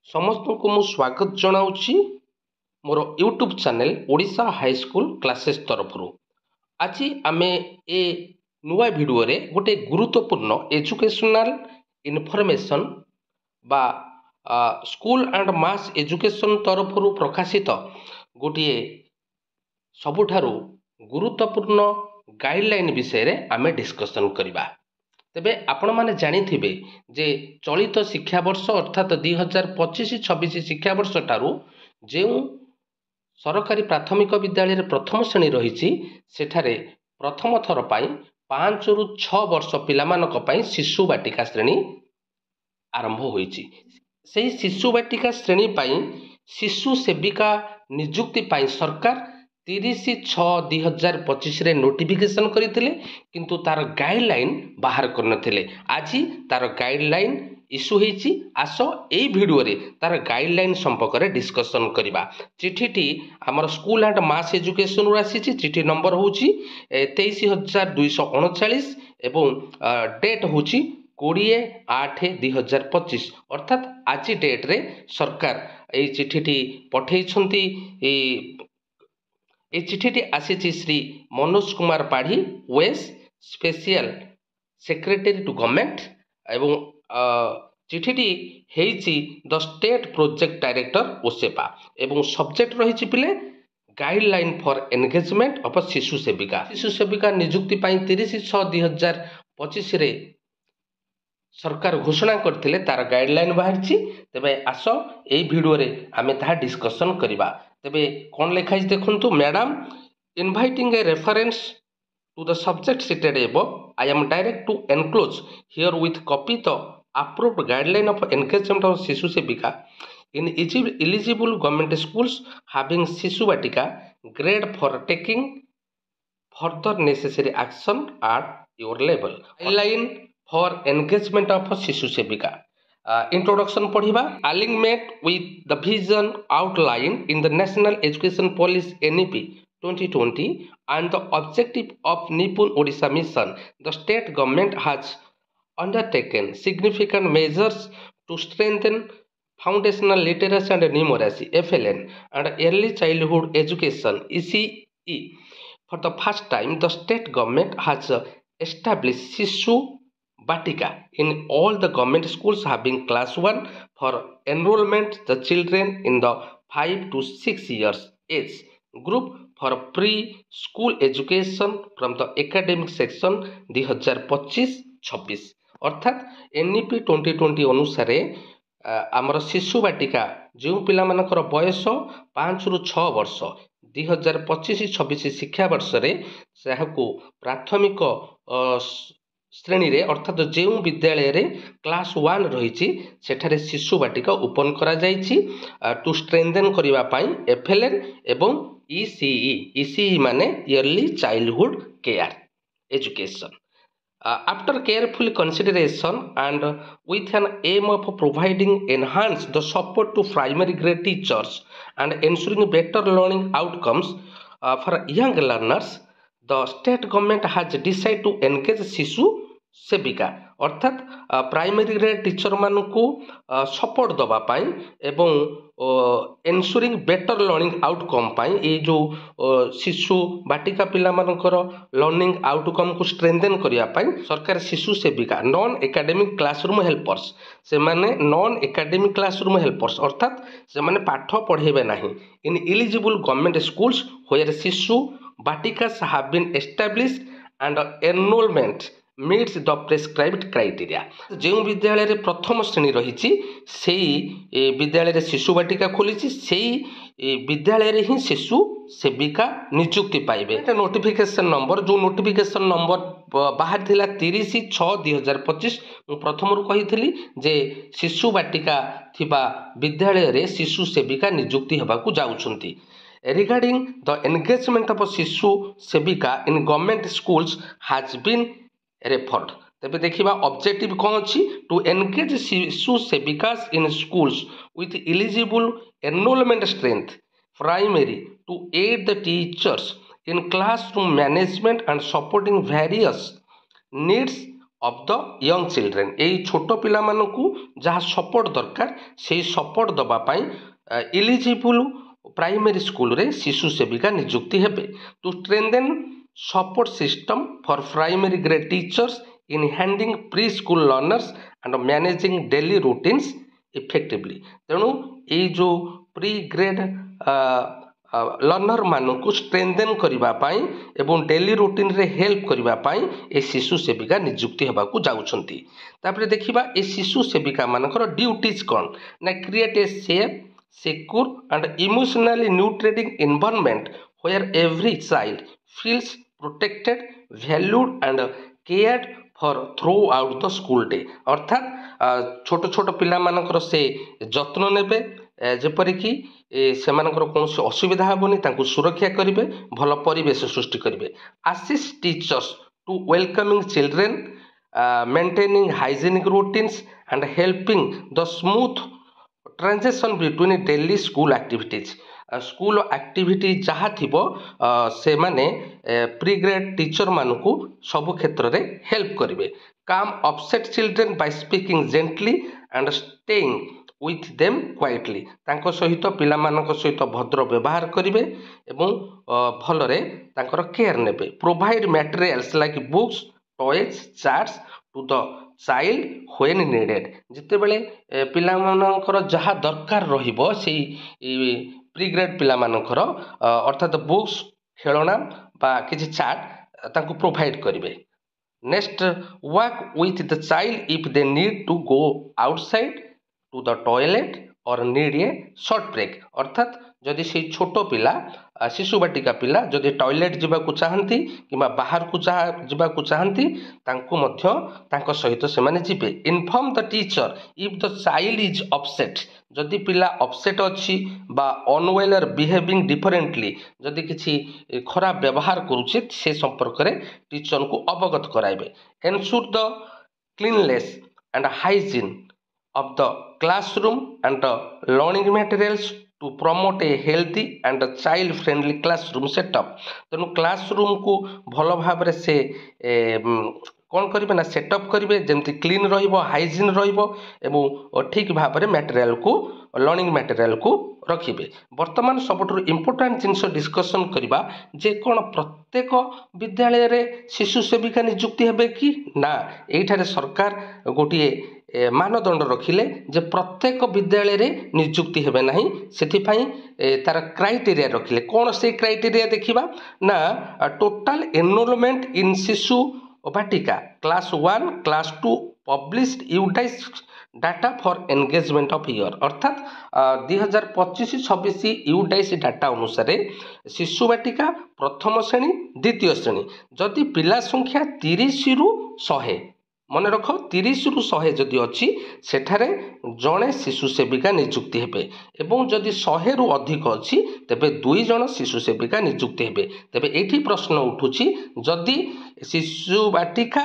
समस्त को मु स्वागत जनाऊँगी मोर YouTube channel Odisha high school classes तरफ आज आम ए नुआ भिडियो रे गोटे गुरुत्वपूर्ण एजुकेशनल इनफॉरमेशन बा स्कूल एंड मास एजुकेशन तरफ प्रकाशित गोटे सबुठारु गुरुत्वपूर्ण गाइडलाइन विषय रे आमे डिस्कशन करबा। तेबे आपण माने जानिथिबे जे चलित शिक्षा वर्ष अर्थात 2025-26 शिक्षा वर्ष ठारू जेउ सरकारी प्राथमिक विद्यालय प्रथम श्रेणी रही सेठारे प्रथम थर पाई 5 रु 6 वर्ष पिलामानक पाई शिशु बाटिका श्रेणी आरंभ होईची। सेही शिशु बाटिका श्रेणी पाई शिशु सेविका नियुक्ति पाई सरकार 30/6/2025 रे नोटिफिकेशन करथिले किंतु तार गाइडलाइन बाहर करनथिले। आज तार गाइडलाइन इश्यू होईची। आसो एई वीडियो रे तार गाइडलाइन संपर्क रे डिस्कशन करबा। चिठीटी हमर स्कूल एंड मास एजुकेशन रो आसीची। चिठी नंबर होची 23,239 एवं डेट होची 20/8/2025 अर्थात आज डेट रे सरकार एई चिठीटी पठेइछंती। ए चिठीटी आसीची श्री मनोज कुमार पाढ़ी वेस स्पेशल सेक्रेटरी टू गवर्नमेंट एवं चिठीटी हेइची the state project director OSEPA एवं सब्जेक्ट रही पिले गाइडलाइन फॉर एंगेजमेंट ऑफ शिशु सेविका नियुक्ति पाई 30/6/2025 रे सरकार घोषणा करथिले तार गाइडलाइन बाहरची। तेबे आसो एई वीडियो रे आमे ताहा डिस्कशन करिबा। तेबे कोन लेखाइ देखंतु madam inviting a reference to the subject cited above I am direct to enclose here with copy the approved guideline of engagement of शिशु सेविका in eligible government schools having शिशु बाटिका grade for taking further necessary action at your level। guideline for engagement of शिशु सेविका introduction पढ़िबा। alignment with the vision outlined in the National Education Policy NEP 2020 and the objective of Nipun Odisha Mission, the state government has undertaken significant measures to strengthen foundational literacy and numeracy FLN and early childhood education ECE. For the first time, the state government has established Shishu Batika in all the government schools having class 1 for enrollment the children in the 5 to 6 years age group for pre-school education from the academic section 2025-26 अर्थात NEP 2020 अनुसार आमर शिशु बाटिका जो पिला मानकर बयस 5 रु 6 वर्ष 2025-26 शिक्षा वर्ष रे सेहाको प्राथमिक श्रेणी रे अर्थात जो विद्यालय रे क्लास 1 रही सेठारे शिशु बाटिका ओपन करा जायछि टू स्ट्रेंथन करिवा पाई FLN एवं ECE माने yearly childhood care education. After careful consideration and with an aim of providing enhanced the support to primary grade teachers and ensuring better learning outcomes for young learners, the state government has decided to engage शिशु सेविका अर्थात primary grade teacher मानकू support दबा पाई एवं ensuring better learning outcome पाई ए जो शिशु बाटिका पिला मानकर learning outcome को स्ट्रेंथन करिया पाई सरकार शिशु सेविका नॉन एकेडमिक क्लासरूम हेल्पर्स से माने नॉन एकेडमिक क्लासरूम हेल्पर्स अर्थात से माने पाठ पढ़ेबे नाही in eligible government schools where शिशु बाटिकास have been established and enrolment meets the prescribed criteria. जो विद्यालय रे प्रथम श्रेणी रही से विद्यालय रे शिशु बाटिका खोली से विद्यालय रे ही शिशु सेविका नियुक्ति पाइबे। नोटिफिकेशन नंबर जो नोटिफिकेशन नंबर बाहर थिला 30/6/2025 प्रथम कही जे शिशु बाटिका थिबा विद्यालय रे शिशु सेविका नियुक्ति हेबाकू जाउछंती। Regarding the engagement of शिशु सेविका in government schools has been referred. तेबे देखिबा ऑब्जेक्टिव कौन अछि टू एनगेज शिशु सेविकास in schools with eligible enrolment strength primary to aid the teachers in classroom management and supporting various needs of the young children. ଏଇ ଛୋଟ ପିଲାମାନଙ୍କୁ ଯାହା ସପୋର୍ଟ ଦରକାର ସେଇ ସପୋର୍ଟ ଦେବା ପାଇଁ ଇଲିଜିବୁଲ୍ ପ୍ରାଇମେରୀ ସ୍କୁଲରେ ଶିଶୁ ସେବିକା ନିଯୁକ୍ତି ହେବେ। To strengthen support system for primary grade teachers in handling pre school learners and managing daily routines effectively. ତେଣୁ ଏଇ ଯେଉଁ ପ୍ରି ଗ୍ରେଡ୍ ଲର୍ଣ୍ଣର ମାନଙ୍କୁ ଷ୍ଟ୍ରେନ୍ଥେନ୍ କରିବା ପାଇଁ ଏବଂ ଡେଲି ରୁଟିନ୍ରେ ହେଲ୍ପ କରିବା ପାଇଁ ଏ ଶିଶୁ ସେବିକା ନିଯୁକ୍ତି ହେବାକୁ ଯାଉଛନ୍ତି। ତାପରେ ଦେଖିବା ଏ ଶିଶୁ ସେବିକା ମାନଙ୍କର ଡ୍ୟୁଟିଜ୍ କ'ଣ ନା create a safe secure and emotionally nurturing environment where every child feels protected, valued and cared for throughout the school day। अर्थात छोट छोट पिला मानकर से जत्न नेबे जेपरिकी सेमानकर कौनसी असुविधा हेबनी, तांकु सुरक्षा करिवे, भल परिवेश सृष्टि करिवे। Assist teachers to welcoming children, maintaining hygienic routines and helping the smooth transaction between daily school activities. School activity जहाँ थी से माने प्री ग्रेड टीचर मानू सबु क्षेत्र में हेल्प करेंगे। काम upset children by speaking gently and staying with them quietly. तांको सहित पिला मानक सहित भद्र व्यवहार करेंगे एवं भलरे तांकर केयर नेबे। Provide materials like books, toys, charts to the child when needed. जितेबले पिलामानकर जहाँ दरकार रहिबो सेई प्री ग्रेड पिलामानकर अर्थात बुक्स, खेलना बा किछि चार्ट तांको प्रोवाइड करिवे। Next, work with the child if they need to go outside to the toilet और नीड ए शॉर्ट ब्रेक। अर्थात जदि से छोट पिला शिशु बाटिका पिला जदि टॉयलेट जावाक चाहती कि बाहर को जावाक चाहती तांको मध्य तांको सहित से माने जिबे। Inform the teacher if the child is upset. जदि पिला अपसेट अच्छी बा अनवेल और बिहेविंग डिफरेंटली जदि किसी खराब व्यवहार करुचे से संपर्क में टीचर को अवगत कराइबे। Ensure the cleanliness and hygiene of the classroom and the learning materials to promote a healthy and child friendly classroom setup। तेणु क्लासरूम को भल भाव से कौन करेंगे ना सेटअप करेंगे जमती क्लीन रहिबो, हाइजीन रहिबो एवं ठीक भाव में मटेरियल को लर्निंग मटेरियल को रखिबे। वर्तमान सबुठ इम्पोर्टाट जिनस डिस्कसन करबा जे कौन प्रत्येक विद्यालय रे शिशु सेविका नियुक्ति हेबे कि ना। एठारे सरकार गोटे मानदंड रखिले जे प्रत्येक विद्यालय रे नियुक्ति हेबे नाही। सेथिफाई तार क्राइटेरिया रखिले। कौन से क्राइटेरिया देखिबा ना टोटल एनरोलमेंट इन शिशु बाटिका class 1 class 2 published UDISE data for engagement of year. अर्थात 2025-26 यूडाइस डाटा अनुसार शिशु बाटिका प्रथम श्रेणी द्वितीय श्रेणी जदि पिला संख्या 30 रु 100 मन रख 30 रु 100 जदि अच्छी सेठारे जड़े शिशु सेविका नियुक्ति हेबे एवं जदि 100 रु अधिक अच्छी तेबे 2 जन शिशु सेविका नियुक्ति हेबे। तेबे एठी प्रश्न उठुची जदि शिशु बाटिका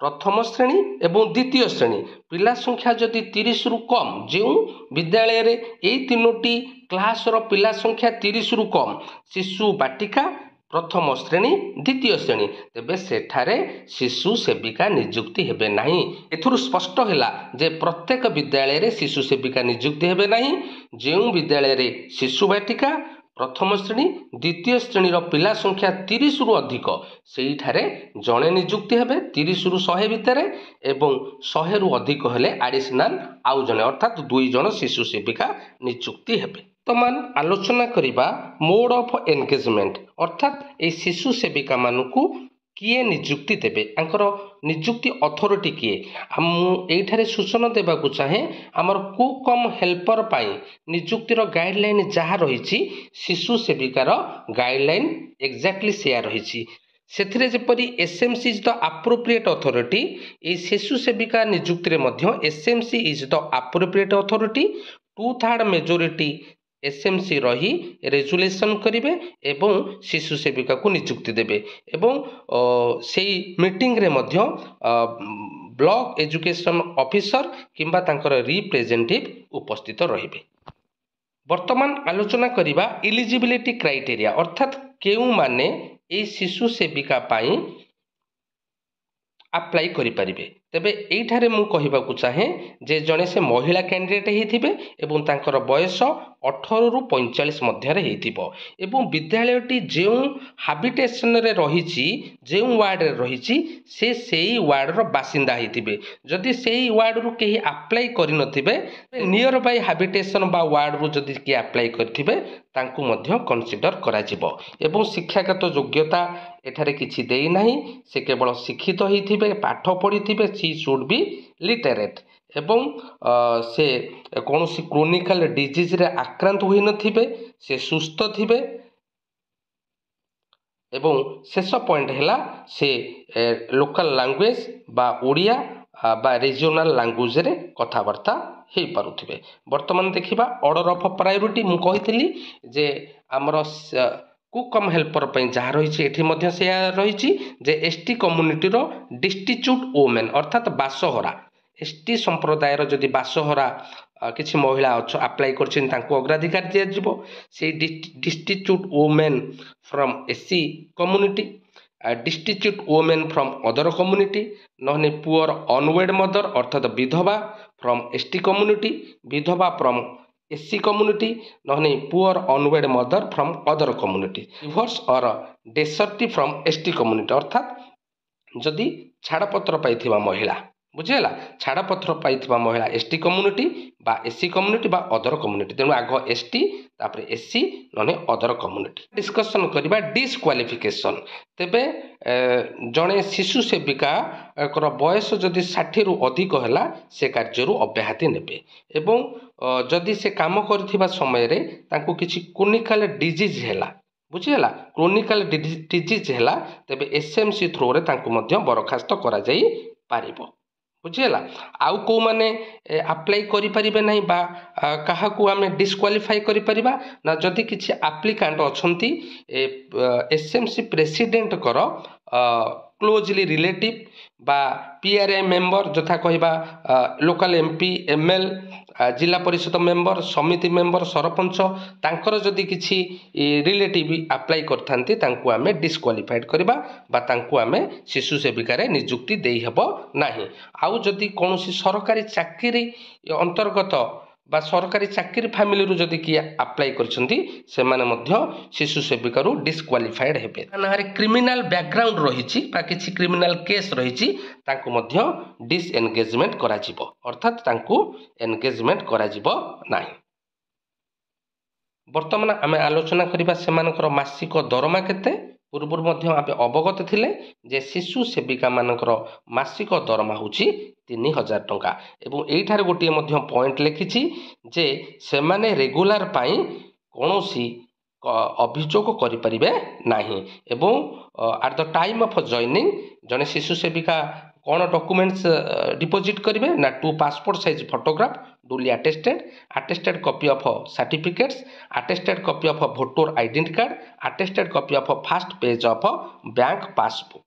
प्रथम श्रेणी एवं द्वितीय श्रेणी पिला संख्या जदि 30 रु कम जो विद्यालय रे एई तीनोटी क्लास रो पिला संख्या 30 रु कम शिशु बाटिका प्रथम श्रेणी द्वितीय श्रेणी तेबे सेठारे शिशु सेविका नियुक्ति हेबे नाही। एथुरु स्पष्ट हैला जे प्रत्येक विद्यालय रे शिशु सेविका नियुक्ति हेबे नाही। जो विद्यालय रे शिशु बाटिका प्रथम श्रेणी द्वितीय श्रेणी पिला संख्या 30 रु अधिक सेठारे जड़े नियुक्ति हेबे 30 रु 100 भितर एवं 100 रु अधिक हेले एडिशनल आउ जने अर्थात 2 जन शिशु सेविका नियुक्ति हेबे। वर्तमान आलोचना करिबा मोड ऑफ एंगेजमेंट अर्थात ए शिशु सेविका मानकु किए नियुक्ति देबे आंकर नियुक्ति अथॉरिटी किए। एठारे सूचना देबाकू चाहे आमर को कम हेल्पर पाई नियुक्तिर गाइडलाइन जहाँ रही शिशु सेविकार गाइडलाइन एक्जाक्टली सेया रही। सेथिरे जेपरि SMC is the appropriate authority ए शिशु सेविका नियुक्ति रे मध्य SMC is the appropriate authority 2/3 majority SMC रही रेजुलेशन करिवे एवं शिशु सेविका को नियुक्ति देबे एवं सेई मीटिंग रे मध्य ब्लॉक एजुकेशन ऑफिसर किंबा तांकर रिप्रेजेंटेटिव उपस्थित रहिबे। वर्तमान आलोचना करिबा एलिजिबिलिटी क्राइटेरिया अर्थात केउ माने ए शिशु सेविका पाई ଆପ୍ଲାଏ କରିପାରିବେ। ତେବେ ଏଇଠାରେ ମୁଁ କହିବାକୁ ଚାହେଁ ଯେ ଜଣେ ସେ ମହିଳା କ୍ୟାଣ୍ଡିଡେଟ୍ ହେଇଥିବେ ଏବଂ ତାଙ୍କର ବୟସ 18ରୁ 45 ମଧ୍ୟରେ ହେଇଥିବ ଏବଂ ବିଦ୍ୟାଳୟଟି ଯେଉଁ ହାବିଟେସନରେ ରହିଛି, ଯେଉଁ ୱାର୍ଡ଼ରେ ରହିଛି, ସେ ସେଇ ୱାର୍ଡ଼ର ବାସିନ୍ଦା ହେଇଥିବେ। ଯଦି ସେଇ ୱାର୍ଡ଼ରୁ କେହି ଆପ୍ଲାଏ କରିନଥିବେ, ନିୟର ବାଇ ହାବିଟେସନ ବା ୱାର୍ଡ଼ରୁ ଯଦି କିଏ ଆପ୍ଲାଏ କରିଥିବେ ତାଙ୍କୁ ମଧ୍ୟ କନସିଡର କରାଯିବ। ଏବଂ ଶିକ୍ଷାଗତ ଯୋଗ୍ୟତା ଏଠାରେ କିଛି ଦେଇନାହିଁ, ସେ କେବଳ ଶିକ୍ଷିତ ହେଇଥିବେ, ପାଠ ପଢ଼ିଥିବେ, ସି ସୁଡ୍ ବି ଲିଟରେଟ୍ ଏବଂ ସେ କୌଣସି କ୍ରୋନିକାଲ ଡିଜିଜ୍ରେ ଆକ୍ରାନ୍ତ ହୋଇନଥିବେ, ସେ ସୁସ୍ଥ ଥିବେ ଏବଂ ଶେଷ ପଏଣ୍ଟ ହେଲା ସେ ଲୋକାଲ ଲାଙ୍ଗୁଏଜ ବା ଓଡ଼ିଆ ବା ରିଜନାଲ ଲାଙ୍ଗୁଏଜରେ କଥାବାର୍ତ୍ତା ହେଇପାରୁଥିବେ। ବର୍ତ୍ତମାନ ଦେଖିବା ଅର୍ଡ଼ର ଅଫ୍ ପ୍ରାୟୋରିଟି। ମୁଁ କହିଥିଲି ଯେ ଆମର କୁକ୍ କମ୍ ହେଲ୍ପର ପାଇଁ ଯାହା ରହିଛି ଏଠି ମଧ୍ୟ ସେୟା ରହିଛି ଯେ ଏସ୍ଟି କମ୍ୟୁନିଟିର ଡିଷ୍ଟିଚ୍ୟୁଟ୍ ଓମେନ୍ ଅର୍ଥାତ୍ ବାସହରା, ଏସ୍ଟି ସମ୍ପ୍ରଦାୟର ଯଦି ବାସହରା କିଛି ମହିଳା ଆପ୍ଲାଏ କରିଛନ୍ତି ତାଙ୍କୁ ଅଗ୍ରାଧିକାର ଦିଆଯିବ। ସେଇ destitute women from SC community, destitute women from other community, ନହେଲେ ପୁଅର ଅନୱେଡ୍ ମଦର ଅର୍ଥାତ୍ ବିଧବା ଫ୍ରମ୍ ଏସ୍ଟି କମ୍ୟୁନିଟି, ବିଧବା ଫ୍ରମ୍ ଏସ୍ସି କମ୍ୟୁନିଟି, ନହେଲେ poor unwed mother from other community, divorce or desertee from ST community ଅର୍ଥାତ୍ ଯଦି ଛାଡ଼ପତ୍ର ପାଇଥିବା ମହିଳା, ବୁଝିହେଲା, ଛାଡ଼ପତ୍ର ପାଇଥିବା ମହିଳା ଏସ୍ଟି କମ୍ୟୁନିଟି ବା ଏସ୍ସି କମ୍ୟୁନିଟି ବା ଅଦର କମ୍ୟୁନିଟି। ତେଣୁ ଆଗ ଏସ୍ଟି ତାପରେ ଏସ୍ସି ନହେଲେ ଅଦର କମ୍ୟୁନିଟି। ଡିସ୍କସନ୍ କରିବା ଡିସ୍କ୍ୱାଲିଫିକେସନ୍। ତେବେ ଜଣେ ଶିଶୁ ସେବିକାର ବୟସ ଯଦି 60ରୁ ଅଧିକ ହେଲା ସେ କାର୍ଯ୍ୟରୁ ଅବ୍ୟାହତି ନେବେ ଏବଂ ଯଦି ସେ କାମ କରିଥିବା ସମୟରେ ତାଙ୍କୁ କିଛି କ୍ରୋନିକାଲ ଡିଜିଜ୍ ହେଲା, ବୁଝିହେଲା, କ୍ରୋନିକାଲ ଡିଜିଜ୍ ହେଲା, ତେବେ ଏସ୍ଏମ୍ସି ଥ୍ରୋରେ ତାଙ୍କୁ ମଧ୍ୟ ବରଖାସ୍ତ କରାଯାଇପାରିବ। ବୁଝିହେଲା। ଆଉ କେଉଁମାନେ ଆପ୍ଲାଏ କରିପାରିବେ ନାହିଁ ବା କାହାକୁ ଆମେ ଡିସ୍କ୍ୱାଲିଫାଇ କରିପାରିବା ନା ଯଦି କିଛି ଆପ୍ଲିକାଣ୍ଟ ଅଛନ୍ତି ଏସ୍ଏମ୍ସି ପ୍ରେସିଡେଣ୍ଟଙ୍କର କ୍ଲୋଜଲି ରିଲେଟିଭ୍ ବା PRA ମେମ୍ବର, ଯଥା କହିବା ଲୋକାଲ MP, ML, ଜିଲ୍ଲା ପରିଷଦ ମେମ୍ବର, ସମିତି ମେମ୍ବର, ସରପଞ୍ଚ, ତାଙ୍କର ଯଦି କିଛି ରିଲେଟିଭ୍ ଆପ୍ଲାଏ କରିଥାନ୍ତି ତାଙ୍କୁ ଆମେ ଡିସ୍କ୍ୱାଲିଫାଏଡ୍ କରିବା ବା ତାଙ୍କୁ ଆମେ ଶିଶୁ ସେବିକାରେ ନିଯୁକ୍ତି ଦେଇହେବ ନାହିଁ। ଆଉ ଯଦି କୌଣସି ସରକାରୀ ଚାକିରି ଅନ୍ତର୍ଗତ ବା ସରକାରୀ ଚାକିରି ଫ୍ୟାମିଲିରୁ ଯଦି କିଏ ଆପ୍ଲାଏ କରିଛନ୍ତି ସେମାନେ ମଧ୍ୟ ଶିଶୁ ସେବିକାରୁ ଡିସ୍କ୍ୱାଲିଫାଏଡ୍ ହେବେ। ନାଁରେ କ୍ରିମିନାଲ ବ୍ୟାକଗ୍ରାଉଣ୍ଡ ରହିଛି ବା କିଛି କ୍ରିମିନାଲ କେସ୍ ରହିଛି ତାଙ୍କୁ ମଧ୍ୟ ଡିସ୍ଏନଗେଜମେଣ୍ଟ କରାଯିବ ଅର୍ଥାତ୍ ତାଙ୍କୁ ଏନଗେଜମେଣ୍ଟ କରାଯିବ ନାହିଁ। ବର୍ତ୍ତମାନ ଆମେ ଆଲୋଚନା କରିବା ସେମାନଙ୍କର ମାସିକ ଦରମା କେତେ। ପୂର୍ବରୁ ମଧ୍ୟ ଆମେ ଅବଗତ ଥିଲେ ଯେ ଶିଶୁ ସେବିକାମାନଙ୍କର ମାସିକ ଦରମା ହେଉଛି 3000 ଟଙ୍କା ଏବଂ ଏଇଠାରେ ଗୋଟିଏ ମଧ୍ୟ ପଏଣ୍ଟ ଲେଖିଛି ଯେ ସେମାନେ ରେଗୁଲାର ପାଇଁ କୌଣସି ଅଭିଯୋଗ କରିପାରିବେ ନାହିଁ ଏବଂ at the time of joining ଜଣେ ଶିଶୁ ସେବିକା କ'ଣ ଡକୁମେଣ୍ଟସ ଡିପୋଜିଟ୍ କରିବେ ନା 2 passport size photograph duly attested copy of certificates, attested copy of voter identity card, attested copy of first page of bank passbook।